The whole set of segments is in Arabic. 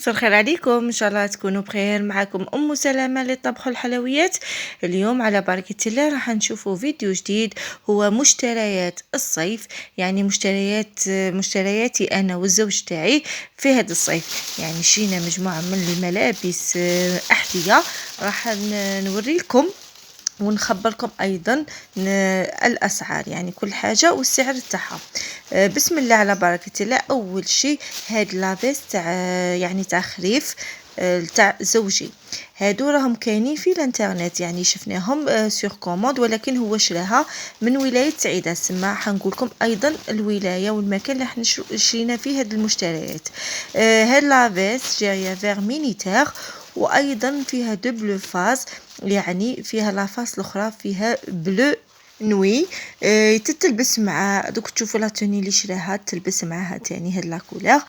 مساء الخير عليكم، ان شاء الله تكونوا بخير. معكم ام سلامه لطبخ الحلويات. اليوم على بركه الله راح نشوفوا فيديو جديد، هو مشتريات الصيف، يعني مشترياتي انا والزوج تاعي في هذا الصيف. يعني شرينا مجموعه من الملابس، احذيه. راح نوري لكم ونخبركم ايضا الاسعار، يعني كل حاجه والسعر تاعها. بسم الله على بركه الله. اول شيء هاد لافيس تاع يعني تاع خريف تاع زوجي. هادو راهم كاينين في الانترنت، يعني شفناهم سور كوموند، ولكن هو شراها من ولايه سعيده. سما حنقولكم ايضا الولايه والمكان اللي احنا شرينا فيه هاد المشتريات. هاد لافيس جايه فيغ مينيتير، وايضا فيها دبل فاز، يعني فيها لافاس الاخرى فيها بلو نوي. تتلبس مع دوك تشوفوا لا توني اللي شراها تلبس معاها تاني هاد لا كولور.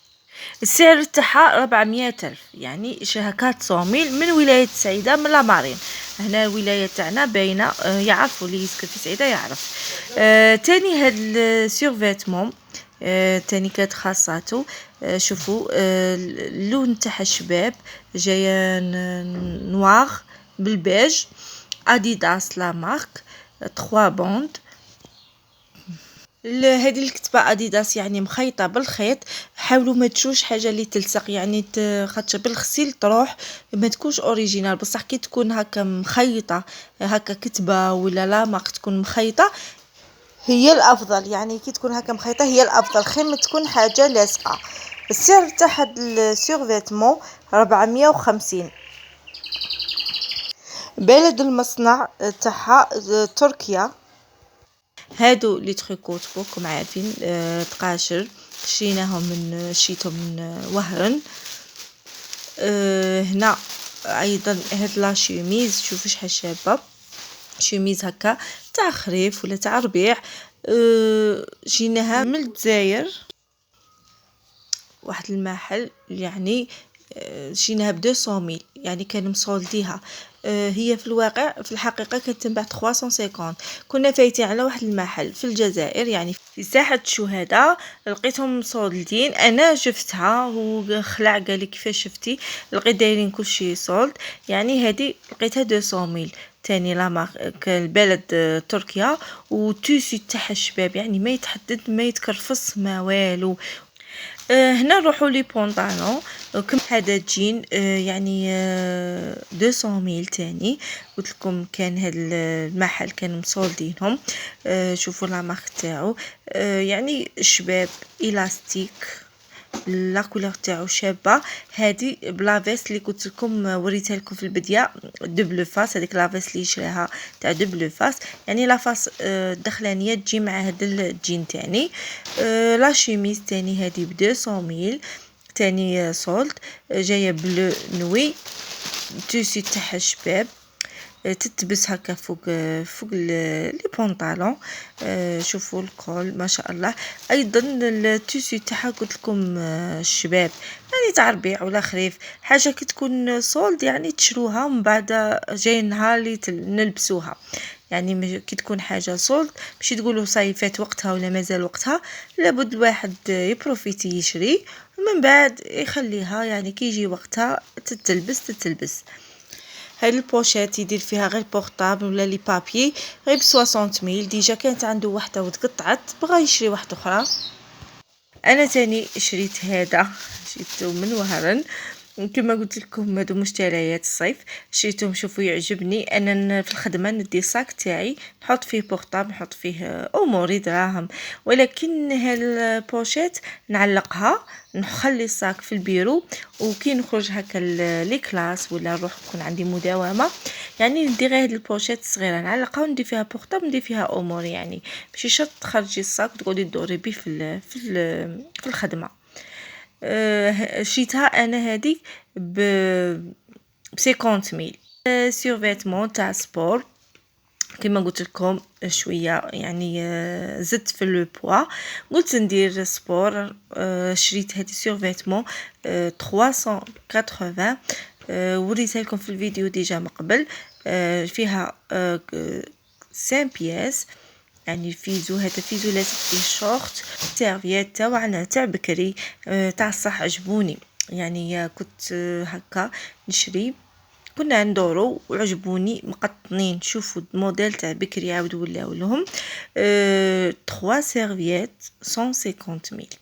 السعر تاعها 400 ألف، يعني شراها 400 من ولاية سعيدة من لا مارين. هنا الولاية تاعنا باينة، يعرفوا اللي يسكن في سعيدة يعرف. تاني هاد السيرفيتمون، تاني كانت خاصاته. شوفوا اللون تاع الشباب جايه نوار بالبيج، اديداس لا مارك، 3 بوند. هذه الكتبه اديداس يعني مخيطه بالخيط. حاولوا ما تشوش حاجه اللي تلصق، يعني خاطر بالغسيل تروح ما تكونش اوريجينال، بصح كي تكون هكا مخيطه، هكا كتبه ولا لا مارك تكون مخيطه هي الافضل. يعني كي تكون هكا مخيطه هي الافضل، خير ما تكون حاجه لاصقه. السعر تاع هاد السورفيتمون 450. بلد المصنع تاعها تركيا. هادو لي تريكوت راكم عارفين، تقاشر شريناهم شريتهم من وهران. هنا ايضا هاد لا شوميز، شوفوا شحال شابه، شوميز هكا تاع خريف ولا تاع ربيع. جيناها من الجزائر، واحد المحل يعني. شيناها ب200 يعني كان مصولديها. هي في الواقع في الحقيقه كانت تنباع 350. كنا فايتين على واحد المحل في الجزائر، يعني في ساحه الشهداء، لقيتهم مصولدين. انا شفتها وخلع قال لي كيفاش شفتي؟ لقيت دايرين كلشي صولد، يعني هذه لقيتها 200. تاني لا مارك البلد تركيا، وتوسي تاع الشباب، يعني ما يتحدد ما يتكرفص ما والو. هنا نروحوا لي بونطالون. كم هذا جين يعني 200 تاني. قلت لكم كان هذا المحل كان مصولدينهم. شوفوا لا مارك تاعو، يعني شباب الاستيك، لا كولور تاعو شابه. هذه بلافيس اللي قلت لكم وريتها لكم في البدايه، دبل فاس. هذيك لافيس اللي شراها تاع دبل فاس، يعني لافاس الدخلانيه تجي مع هذا الجين تاني. لا شيميز تاني هذه ب200 تاني سولد، جايه بلو نوي، تيشي تاع الشباب. تتبس هكا فوق لي بونطالون. شوفوا الكول ما شاء الله. ايضا التيشي تاعها قلت لكم الشباب، يعني تاع ربيع ولا خريف، حاجه كي تكون سولد يعني تشروها ومن بعد جاي النهار اللي نلبسوها. يعني كي تكون حاجه سولد ماشي تقولوا صيفات وقتها ولا مازال وقتها، لابد الواحد يبروفيتي يشري ومن بعد يخليها، يعني كي يجي وقتها تتلبس. هاد البوشيت يدير فيها غير بورطابل ولا لي بابي، غير ب60 ديجا كانت عنده وحده وتقطعت، بغى يشري واحده اخرى. انا تاني شريت هذا، شريته من وهران. كما قلت لكم هادو مشتريات الصيف شريتهم. شوفوا يعجبني انا في الخدمه ندي صاك تاعي نحط فيه بورطابل، نحط فيه اموري دراهم، ولكن هالبوشيت نعلقها، نخلي الصاك في البيرو، وكي نخرج هكا لي كلاس ولا نروح يكون عندي مداومه، يعني ندير هاد البوشيت الصغيره نعلقها وندير فيها بورطابل، ندير فيها اموري. يعني ماشي شرط تخرجي الصاك وتقعدي تدوري بيه في الخدمه. شريتها انا هذيك ب50 ميل. سيرفيتمون تاع سبور، كما قلت لكم شويه يعني زدت في لو بوا، قلت ندير سبور. شريت هذه سيرفيتمون 380. وريتها لكم في الفيديو ديجا من قبل. فيها 5 بياس، يعني فيزو، هذا فيزو لازم فيه شورت، سيرفييتا وعنا تاع بكري تاع الصح عجبوني. يعني كنت هكا نشري، كنا ندورو وعجبوني مقطنين. شوفوا الموديل تاع بكري عاود ولاو لهم 3 سيرفيات 150 ميل،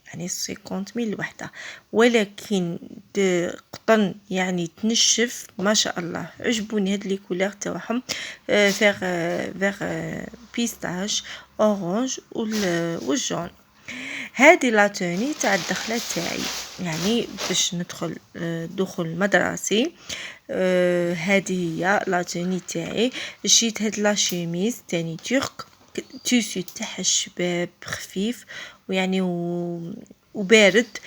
يعني 50 ميل الوحدة، ولكن قطن يعني تنشف ما شاء الله. عجبوني هاد لي كولور تاعهم فيغ بيستاج اورانج والجون. هذه لاتوني تاع الدخلة تاعي، يعني باش ندخل دخول مدرسي. هذه هي لاتوني تاعي. شريت هاد لاشيميز تاني ترك، تيسو تاعها شباب خفيف ويعني وبارد.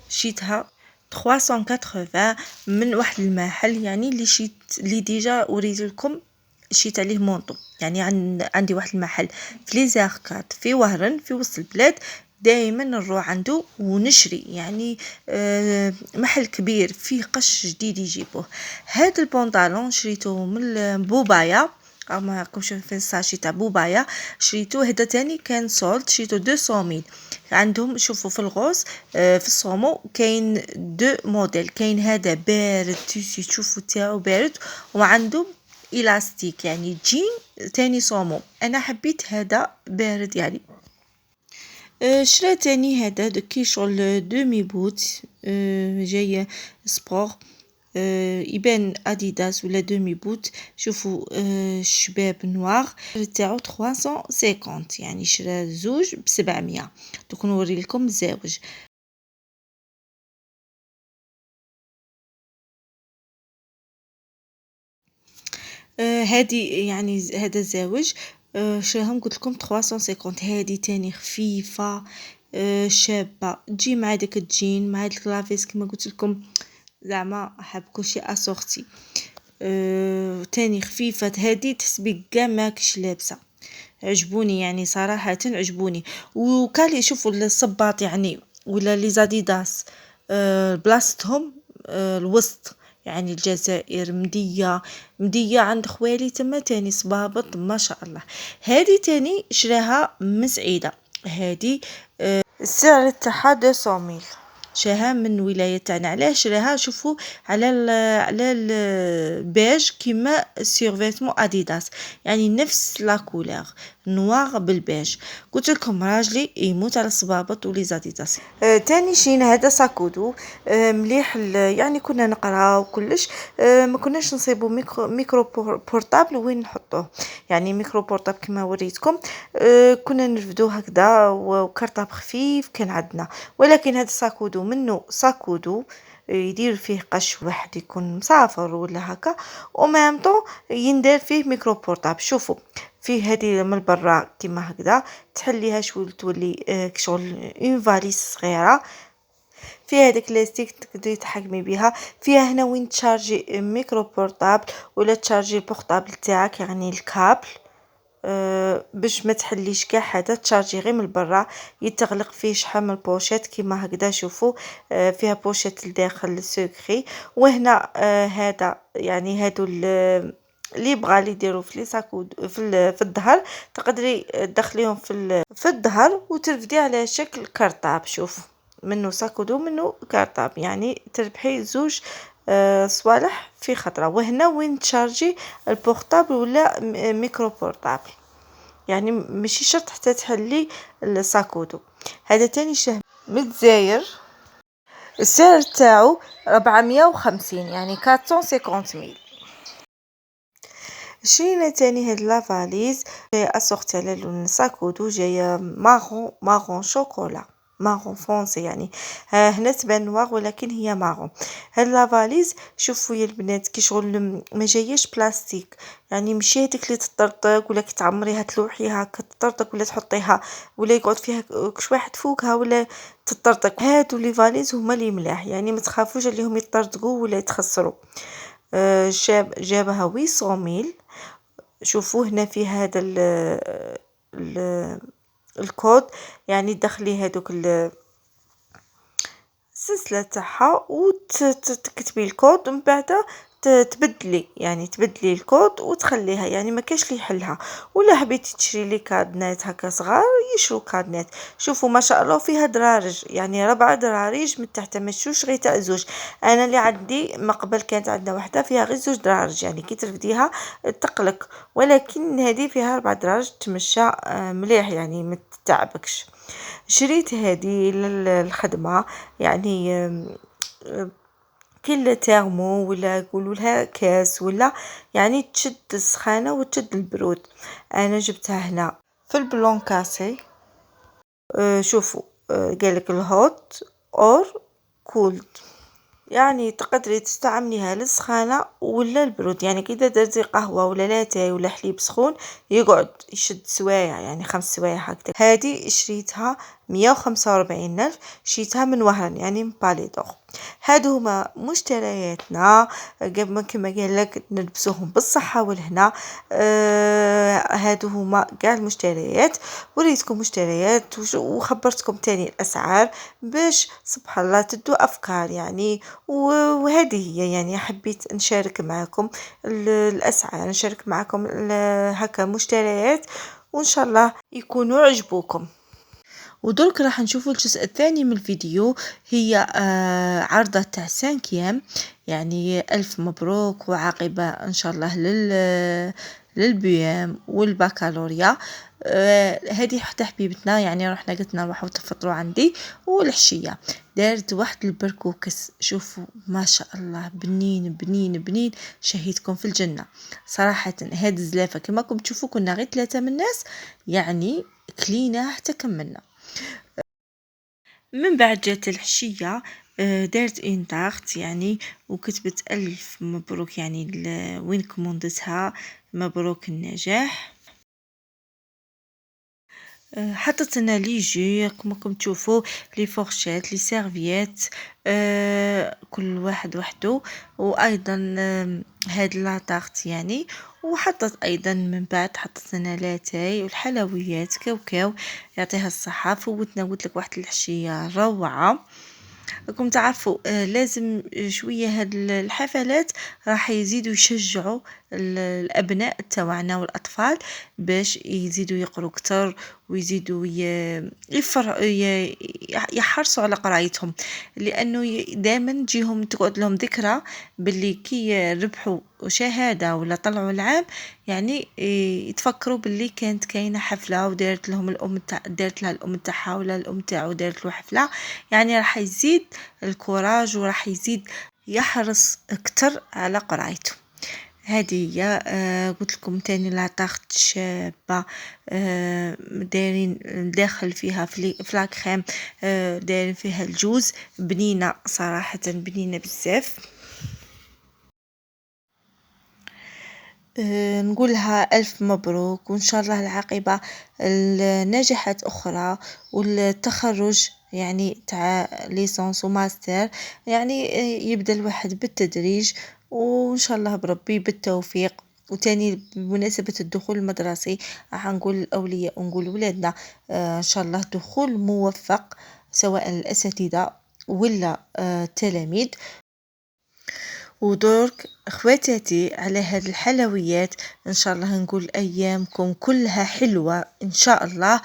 شريتها 380 من واحد المحل، يعني اللي شيت اللي ديجا وريت لكم شيت عليه مونطو. يعني عندي واحد المحل في لي زاركاد في وهران في وسط البلاد، دائما نروح عنده ونشري. يعني محل كبير فيه قش جديد يجيبوه. هذا البنطلون شريته من بوبايا، ما راكمش فين الساشي تاع بوبايا. شريته هذا تاني كان سولد، شريته 200 ميل. عندهم شوفوا في الغوص في الصومو كاين دو موديل، كاين هذا بارد تيسي تشوفوا تاعو بارد، وعندهم إلاستيك يعني جين تاني صومو. أنا حبيت هذا بارد يعني. شريت تاني هذا كي شغل دومي بوت جاية سبور، يبان اديداس ولا دومي بوت. شوفوا شباب نوار تاعو 350، يعني شرا زوج ب700. دوك نوري لكم الزاوج. هادي يعني هذا الزواج شراهم قلت لكم 350. هادي تاني خفيفة شابة، تجي مع داك الجين مع داك لافيس كما قلت لكم، زعما حاب كلشي اسورتي. تاني خفيفة، هادي تحسبي كاع ماكش لابسة. عجبوني يعني صراحة عجبوني. وكالي شوفوا الصباط يعني ولا لي زاديداس بلاصتهم الوسط، يعني الجزائر مدية عند خوالي تما تاني صبابط ما شاء الله. هذه تاني شراها من سعيدة. هذه السعر تاعها 200 ميل، شراها من ولاية تاعنا. علاش شراها؟ شوفوا على البيج كيما سيرفيتمون اديداس، يعني نفس لا كولور نوار بالبيج. قلت لكم راجلي يموت على الصبابط ولي زاديداس. تاني شين هذا ساكودو مليح يعني كنا نقراو كلش. ما كناش نصيبو ميكرو بورطابل وين نحطوه، يعني ميكرو بورطابل كما وريتكم. كنا نرفدوه هكذا وكرطاب خفيف كان عندنا. ولكن هذا ساكودو منه ساكودو يدير فيه قش واحد يكون مسافر ولا هكا، ومام طون يندير فيه ميكرو بورطابل. شوفوا فيه هذه من برا كيما هكذا تحليها شوي تولي شغل اون فاليس صغيره. فيها هذاك لاستيك تقدري تحكمي بها. فيها هنا وين تشارجي ميكرو بورطابل ولا تشارجي البورطابل تاعك، يعني الكابل باش ما تحليش كاع حاجه. تشارجي غير من برا، يتغلق فيه شحال من بوشيت كيما هكذا. شوفوا فيها بوشيت لداخل سكري. وهنا هذا يعني هادو اللي بغا لي يديروا في لي ساكود في الظهر، تقدري تدخليهم في الظهر وترفدي على شكل كرطاب. شوف منه ساكودو منه كرطاب، يعني تربحي زوج صوالح في خطرة. وهنا وين تشارجي البورطابل ولا ميكرو بورطابل، يعني ماشي شرط حتى تحلي الساكودو. هذا تاني شهم من الجزائر، السعر تاعو 450، يعني 450 ميل. شرينا تاني هاد لافاليز جاية اسورتي على لون ساكودو، جاية مارون شوكولا، مارون فرونسي يعني. هنا تبان نوار ولكن هي مارون. هاد لافاليز شوفوا يا البنات كي شغل ما جايش بلاستيك، يعني ماشي هذيك اللي تطرطق ولا كي تعمريها تلوحيها كتطرطق ولا تحطيها ولا يقعد فيها كش واحد فوقها ولا تطرطق. هادو لي فاليز هما اللي ملاح، يعني ما تخافوش عليهم يطرطقوا ولا يتخسروا. جابها 800 ميل. شوفوا هنا في هذا ال الكود، يعني تدخلي هذوك السلسله تاعها وتكتبي الكود، ومن بعد تبدلي يعني تبدلي الكود وتخليها، يعني ما كاش لي يحلها. ولا حبيتي تشري لي كادنات هكا صغار يشرو كادنات. شوفوا ما شاء الله فيها درارج، يعني 4 دراريج من تحت مشوش غير تاع زوج. انا اللي عندي ما قبل كانت عندنا وحده فيها غير 2 درارج، يعني كي ترفديها تقلق، ولكن هذه فيها 4 دراج تمشى مليح، يعني ما تتعبكش. شريت هذه للخدمه، يعني كل تيرمو ولا يقولوا لها كاس، ولا يعني تشد السخانة وتشد البرود. انا جبتها هنا في البلون كاسي. شوفوا، قالك الهوت اور كولد، يعني تقدري تستعمليها للسخانة ولا البرود. يعني كي درتي قهوة ولا لاتاي ولا حليب سخون يقعد يشد سوايع، يعني 5 سوايع هكذا. هذه شريتها 145 ألف، شريتها من وهران يعني من باليدور. هادو هما مشترياتنا قبل ما كما قال لك نلبسوهم بالصحة والهنا. هادو هما كاع المشتريات، وريتكم مشتريات وخبرتكم تاني الأسعار باش سبحان الله تدوا أفكار يعني. وهذه هي يعني حبيت نشارك معكم الأسعار، نشارك معكم هكا مشتريات، وإن شاء الله يكونوا عجبوكم. ودرك راح نشوفوا الجزء الثاني من الفيديو. هي عرضة تاع 5 يعني ألف مبروك وعاقبة إن شاء الله للبيام والبكالوريا. هذه حتى حبيبتنا يعني رحنا قلتنا نروحوا تفطروا عندي، والعشية دارت واحد البركوكس. شوفوا ما شاء الله بنين بنين بنين، شهيتكم في الجنة صراحة. هاد الزلافة كما راكم تشوفوا كنا غير 3 من الناس، يعني كلينا حتى كملنا. من بعد جات العشية دارت اون طاغت يعني، وكتبت ألف مبروك يعني وين كوموندتها، مبروك النجاح. حطت لنا لي جو كما راكم تشوفوا، لي فورشيت، لي سيرفييت، كل واحد وحده. وايضا هاد لاطاغت يعني. وحطت ايضا من بعد حطت لنا لاتاي والحلويات كاو يعطيها الصحه. فوتنا قلت لك واحد العشيه روعه. راكم تعرفوا لازم شويه هاد الحفلات راح يزيدوا يشجعوا الابناء تاعنا والاطفال باش يزيدوا يقروا اكثر، ويزيدوا يحرصوا على قرايتهم، لانه دائما تجيهم تقعد لهم ذكرى باللي كي ربحوا شهاده ولا طلعوا العام، يعني يتفكروا باللي كانت كاينه حفله ودارت لهم دارت لها الام تاعها ولا الام تاعو دارت له حفله. يعني راح يزيد الكوراج وراح يزيد يحرص اكتر على قرايته. هذه هي قلت لكم تاني لا طاغت شابه. دايرين داخل فيها فلاكريم، دايرين فيها الجوز، بنينه صراحه بنينه بزاف. نقولها ألف مبروك، وإن شاء الله العاقبة الناجحات أخرى، والتخرج يعني تاع ليسانس وماستر، يعني يبدأ الواحد بالتدريج، وإن شاء الله بربي بالتوفيق. وتاني بمناسبة الدخول المدرسي راح نقول الأولياء ونقول ولادنا إن شاء الله دخول موفق، سواء الأساتذة ولا التلاميذ. ودورك اخواتاتي على هاد الحلويات، ان شاء الله نقول ايامكم كلها حلوة ان شاء الله.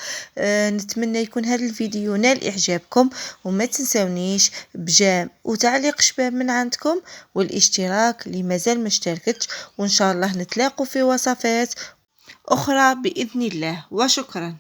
نتمنى يكون هذا الفيديو نال اعجابكم، وما تنسونيش بجام وتعليق شباب من عندكم، والاشتراك اللي مازال ما اشتركتش. وان شاء الله نتلاقوا في وصفات اخرى باذن الله، وشكرا.